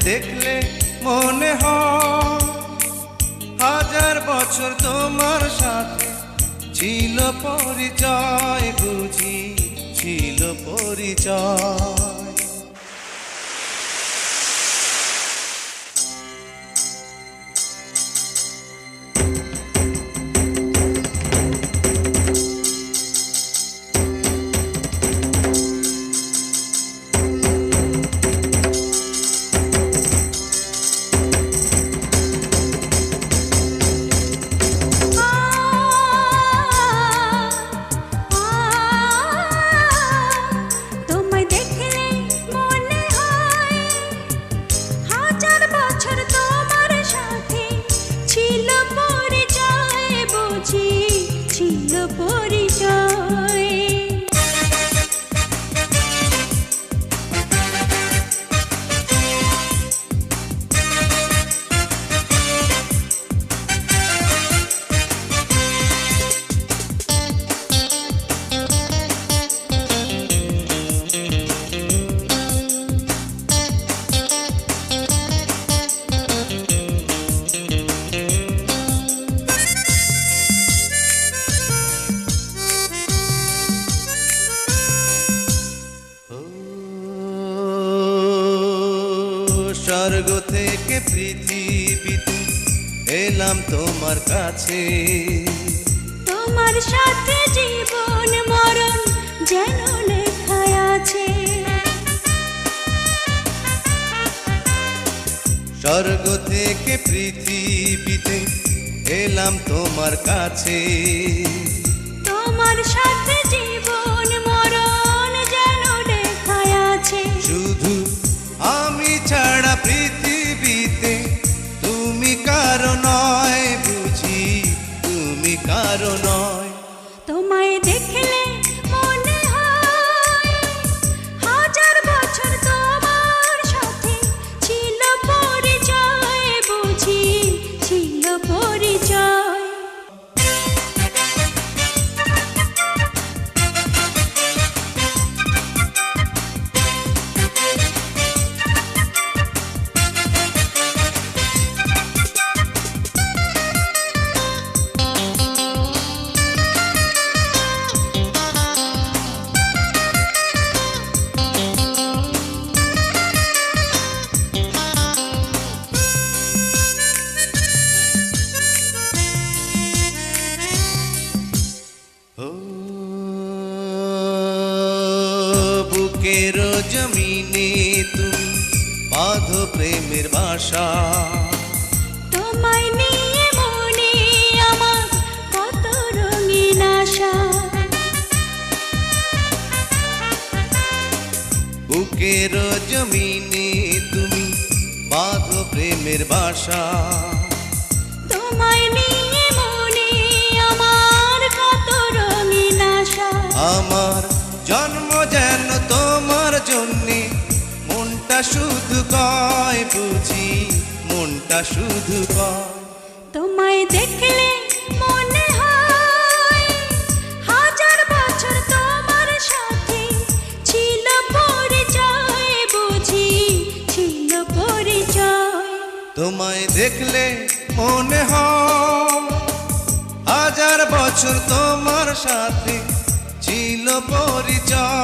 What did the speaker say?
তোমায় দেখলে মনে হয় হাজার বছর তোমার সাথে ছিল পরিচয়, বুঝি ছিল পরিচয়। স্বর্গ থেকে পৃথিবীতে এলাম তোমার কাছে, তোমার সাথে জীবন মরণ যেন লেখা আছে। স্বর্গ থেকে পৃথিবীতে এলাম তোমার কাছে, তোমার সাথে জীবন মরণ যেন লেখা আছে। শুধু আমি ছাড়া পৃথিবীতে তুমি কারো নয়, বুঝি তুমি কারো নয়। তোমায় দেখলে মনে হয় হাজার বছর তোমার সাথে ছিল পরিচয়, বুঝি ছিল পরিচয়। বুকের জমিনে তুমি বাঁধো প্রেমের বাসা, তোমায় নিয়ে মনে আমার কত রঙিন আশা। বুকের জমিনে তুমি বাঁধো প্রেমের বাসা, তোমায় নিয়ে মনে আমার কত রঙিন আশা। আমার জন্ম যেন তোমার জন্যে, মনটা শুধু কয়, বুঝি মনটা শুধু কয়। তোমায় দেখলে মনে হয় হাজার বছর তোমার সাথে ছিল পরিচয়, বুঝি ছিল পরিচয়। তোমায় দেখলে মনে হয় হাজার বছর তোমার সাথে ছিল পরিচয়,